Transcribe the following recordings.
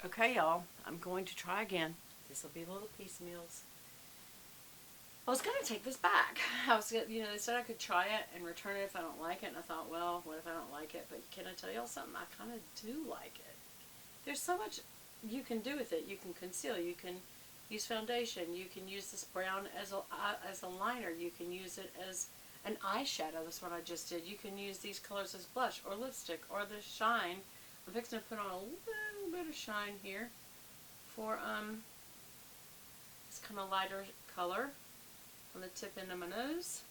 Okay, y'all, I'm going to try again. This will be little piecemeals. I was going to take this back. They said I could try it and return it if I don't like it. And I thought, well, what if I don't like it? But can I tell y'all something? I kind of do like it. There's so much you can do with it. You can conceal. You can use foundation. You can use this brown as a liner. You can use it as an eyeshadow. That's what I just did. You can use these colors as blush or lipstick or the shine. I'm fixing to put on a little bit of shine here for this kind of lighter color on the tip end of my nose,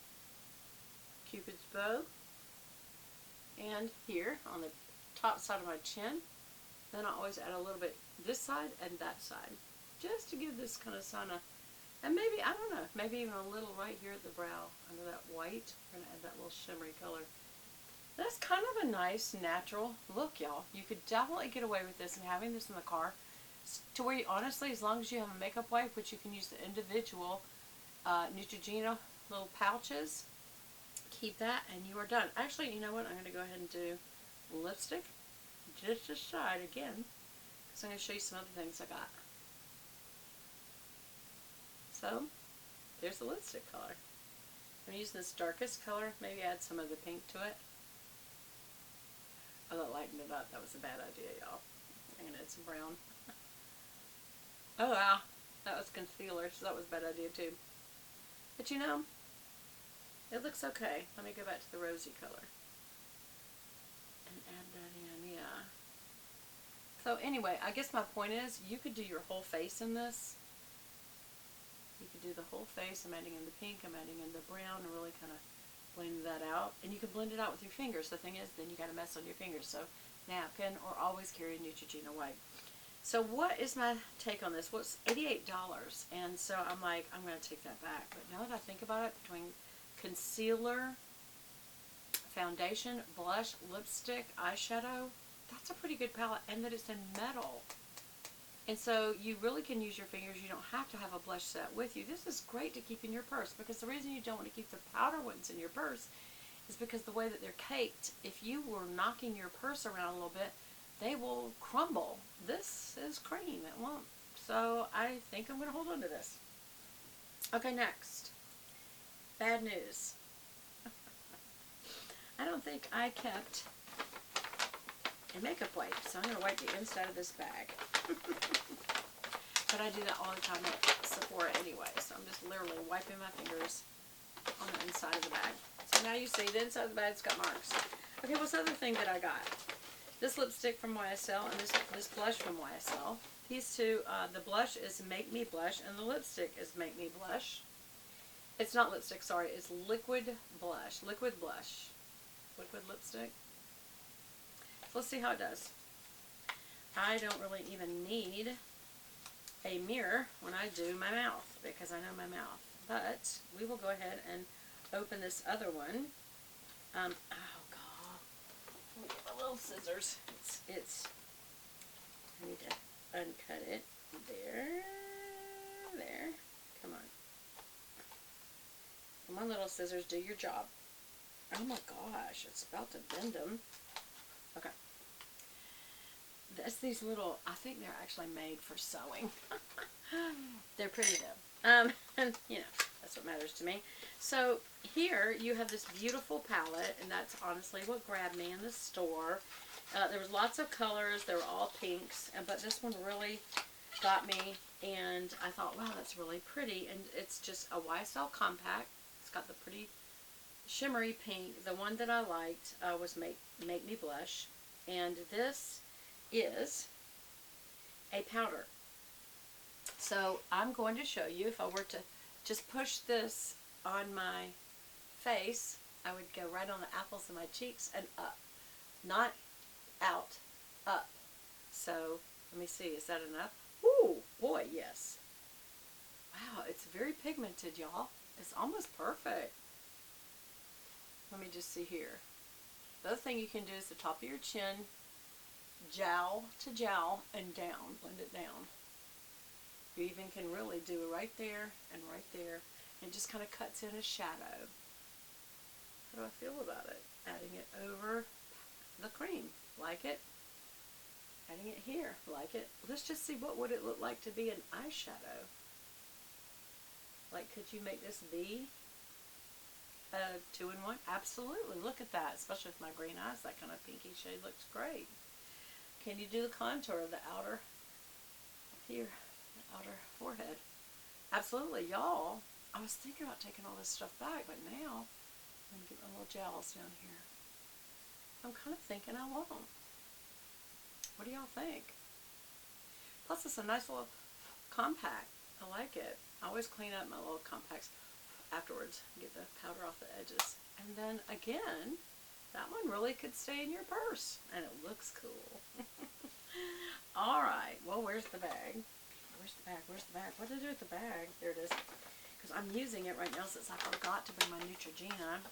Cupid's bow, and here on the top side of my chin. Then I always add a little bit this side and that side, just to give this kind of sun and maybe, I don't know, maybe even a little right here at the brow under that white. We're going to add that little shimmery color. That's kind of a nice natural look, y'all. You could definitely get away with this and having this in the car to where you, honestly, as long as you have a makeup wipe, which you can use the individual Neutrogena little pouches, keep that and you are done. Actually, you know what? I'm going to go ahead and do lipstick just this side again because I'm going to show you some other things I got. So, there's the lipstick color. I'm using this darkest color, maybe add some of the pink to it. Oh, that lightened it up. That was a bad idea, y'all. I'm going to add some brown. Oh, wow. That was concealer, so that was a bad idea, too. But you know, it looks okay. Let me go back to the rosy color. And add that in, yeah. So anyway, I guess my point is, you could do your whole face in this. You could do the whole face. I'm adding in the pink, I'm adding in the brown, and really kind of blend that out. And you can blend it out with your fingers. The thing is, then you got to mess on your fingers. So napkin, or always carry a Neutrogena wipe. So what is my take on this? Well, it's $88. And so I'm like, I'm going to take that back. But now that I think about it, between concealer, foundation, blush, lipstick, eyeshadow, that's a pretty good palette. And that it's in metal. And so you really can use your fingers. You don't have to have a blush set with you. This is great to keep in your purse, because the reason you don't want to keep the powder ones in your purse is because the way that they're caked, if you were knocking your purse around a little bit, they will crumble. This is cream. It won't. So I think I'm going to hold on to this. Okay, next. Bad news. I don't think I kept a makeup wipe, so I'm going to wipe the inside of this bag. But I do that all the time at Sephora anyway, so I'm just literally wiping my fingers on the inside of the bag. So now you see the inside of the bag's got marks. Okay, what's the other thing that I got? This lipstick from YSL and this blush from YSL. These two, the blush is Make Me Blush and the lipstick is Make Me Blush. It's not lipstick, sorry, it's liquid blush. Liquid blush. Liquid lipstick. So let's see how it does. I don't really even need a mirror when I do my mouth because I know my mouth. But we will go ahead and open this other one. Oh God. Let me get my little scissors. I need to uncut it. There. Come on. Come on, little scissors, do your job. Oh my gosh, it's about to bend them. Okay. That's these little, I think they're actually made for sewing. They're pretty though. And you know, that's what matters to me. So here you have this beautiful palette, and that's honestly what grabbed me in the store. There was lots of colors. They were all pinks, but this one really got me, and I thought, wow, that's really pretty. And it's just a YSL compact. It's got the pretty shimmery pink. The one that I liked was Make Me Blush, and this is a powder. So I'm going to show you, if I were to just push this on my face, I would go right on the apples of my cheeks and up. Not out, up. So let me see, is that enough? Ooh, boy, yes. Wow, it's very pigmented, y'all. It's almost perfect. Let me just see here. The other thing you can do is the top of your chin, jowl to jowl and down, blend it down. You even can really do it right there and right there. And it just kind of cuts in a shadow. How do I feel about it? Adding it over the cream. Like it? Adding it here. Like it. Let's just see what would it look like to be an eyeshadow. Like, could you make this be a 2-in-1? Absolutely. Look at that. Especially with my green eyes. That kind of pinky shade looks great. Can you do the contour of the outer here? The outer forehead. Absolutely. Y'all, I was thinking about taking all this stuff back, but now I'm going to get my little gels down here. I'm kind of thinking I won't. What do y'all think? Plus, it's a nice little compact. I like it. I always clean up my little compacts afterwards. Get the powder off the edges. And then, again, that one really could stay in your purse. And it looks cool. Alright. Well, where's the bag? Where's the bag? Where's the bag? What did I do with the bag? There it is. Because I'm using it right now since I forgot to bring my Neutrogena.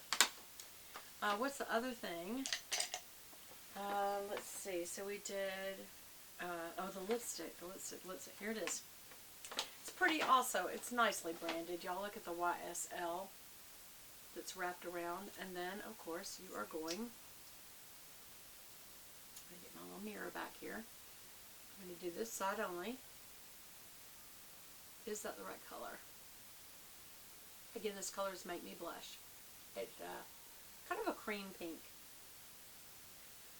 What's the other thing? Let's see. So we did, oh, the lipstick. The lipstick. Here it is. It's pretty also. It's nicely branded. Y'all look at the YSL that's wrapped around. And then, of course, you are going, I'm going to get my little mirror back here. I'm going to do this side only. Is that the right color? Again, this colors make me blush. It's kind of a cream pink.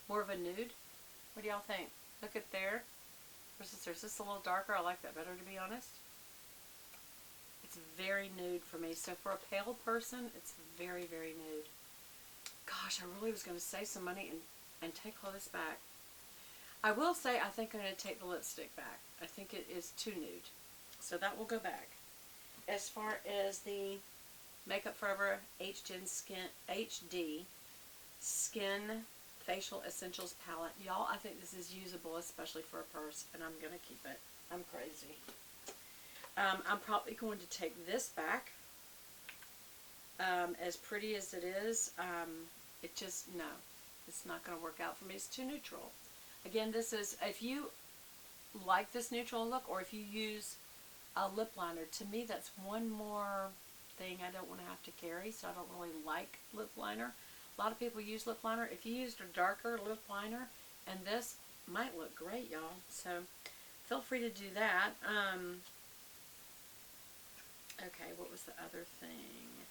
More of a nude. What do y'all think? Look at there. Versus there's this a little darker. I like that better, to be honest. It's very nude for me. So for a pale person, it's very, very nude. Gosh, I really was going to save some money and take all this back. I will say I think I'm going to take the lipstick back. I think it is too nude. So that will go back. As far as the Makeup Forever HD Skin Facial Essentials Palette. Y'all, I think this is usable, especially for a purse, and I'm going to keep it. I'm crazy. I'm probably going to take this back. As pretty as it is, it just, no. It's not going to work out for me. It's too neutral. Again, this is, if you like this neutral look, or if you use a lip liner, to me that's one more thing I don't want to have to carry, so I don't really like lip liner. A lot of people use lip liner. If you used a darker lip liner, and this might look great, y'all. So feel free to do that. Okay, what was the other thing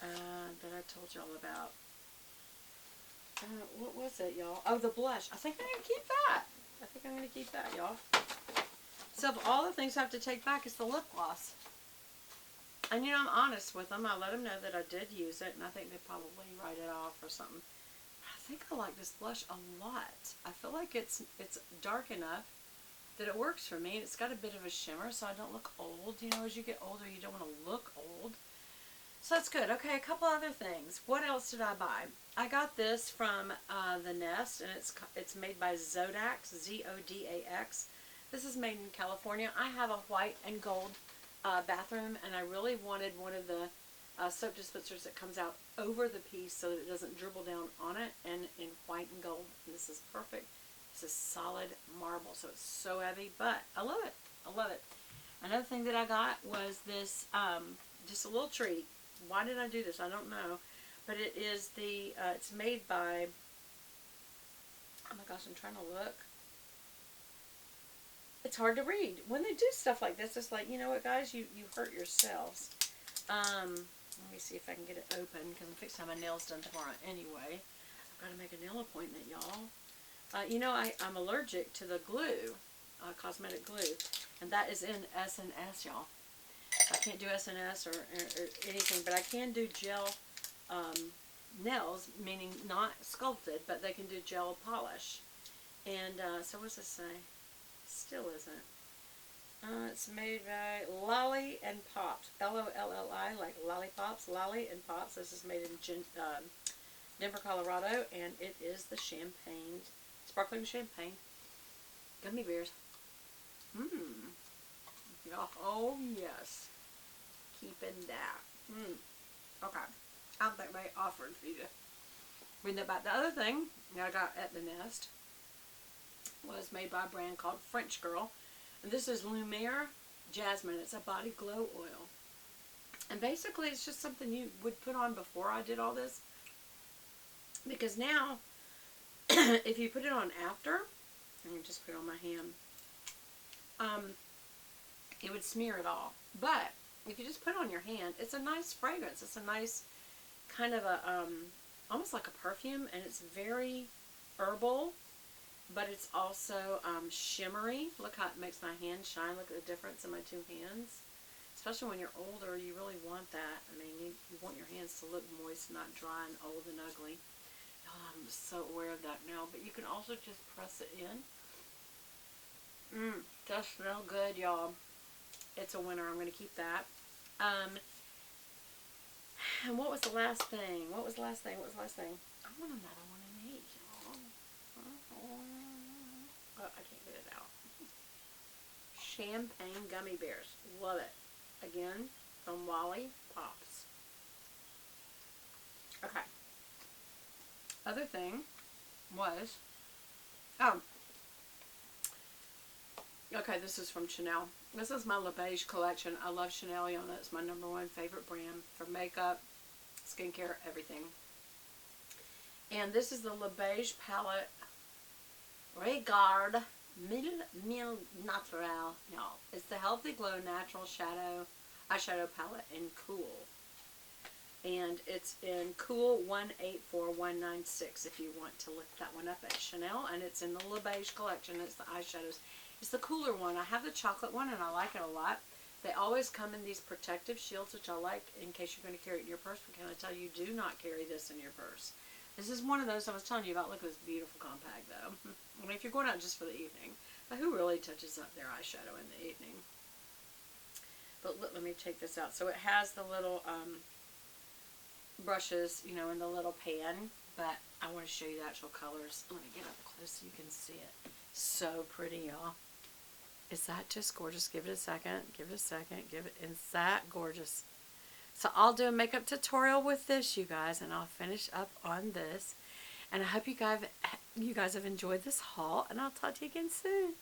that I told y'all about? What was it, y'all? Oh, the blush. I think I'm going to keep that. I think I'm going to keep that, y'all. So of all the things I have to take back, it's the lip gloss. And, you know, I'm honest with them. I let them know that I did use it, and I think they probably write it off or something. I think I like this blush a lot. I feel like it's dark enough that it works for me. It's got a bit of a shimmer, so I don't look old. You know, as you get older, you don't want to look old. So that's good. Okay, a couple other things. What else did I buy? I got this from the Nest, and it's made by Zodax, Z-O-D-A-X. This is made in California. I have a white and gold bathroom, and I really wanted one of the soap dispensers that comes out over the piece so that it doesn't dribble down on it, and in white and gold. And this is perfect. This is solid marble, so it's so heavy, but I love it. I love it. Another thing that I got was this, just a little treat. Why did I do this? I don't know. But it is the, it's made by, oh my gosh, I'm trying to look. It's hard to read. When they do stuff like this, it's like, you know what, guys, you hurt yourselves. Let me see if I can get it open, because I'm fixing to have my nails done tomorrow anyway. I've got to make a nail appointment, y'all. You know, I'm allergic to the glue, cosmetic glue, and that is in S&S, y'all. I can't do S&S or anything, but I can do gel nails, meaning not sculpted, but they can do gel polish. And so what's this say? Still isn't. It's made by Lolly and Pops. L-O-L-L-I, like lollipops. Lolly and Pops. This is made in Denver, Colorado, and it is the champagne, sparkling champagne gummy bears. Oh, yes. Keeping that. Okay. I think they offered for you to read that back. The other thing that I got at the Nest was made by a brand called French Girl. And this is Lumiere Jasmine. It's a body glow oil. And basically it's just something you would put on before I did all this. Because now, if you put it on after, I'm going to just put it on my hand. It would smear it all. But if you just put it on your hand, it's a nice fragrance. It's a nice kind of a, almost like a perfume, and it's very herbal, but it's also shimmery. Look how it makes my hand shine. Look at the difference in my two hands. Especially when you're older, you really want that. I mean, you want your hands to look moist, not dry and old and ugly. Oh, I'm so aware of that now. But you can also just press it in. Does smell good, y'all. It's a winner. I'm going to keep that. And what was the last thing? What was the last thing? I want another one of these, y'all. Oh, I can't get it out. Champagne gummy bears. Love it. Again, from Wally Pops. Okay. Other thing was, okay, this is from Chanel. This is my Beige collection. I love Chanel. It's my #1 favorite brand for makeup, skincare, everything. And this is the Beige palette Regard Mille Naturel, y'all. It's the Healthy Glow Natural Eyeshadow Palette in Cool. And it's in Cool 184196 if you want to look that one up at Chanel. And it's in the Beige collection. It's the eyeshadows. It's the cooler one. I have the chocolate one and I like it a lot. They always come in these protective shields, which I like in case you're going to carry it in your purse. But can I tell you, do not carry this in your purse. This is one of those I was telling you about. Look at this beautiful compact, though. I mean, if you're going out just for the evening. But who really touches up their eyeshadow in the evening? But look, let me take this out. So it has the little brushes, in the little pan. But I want to show you the actual colors. Let me get up close so you can see it. So pretty, y'all. Is that just gorgeous? Give it a second. Give it a second. Is that gorgeous? So I'll do a makeup tutorial with this, you guys, and I'll finish up on this. And I hope you guys have enjoyed this haul, and I'll talk to you again soon.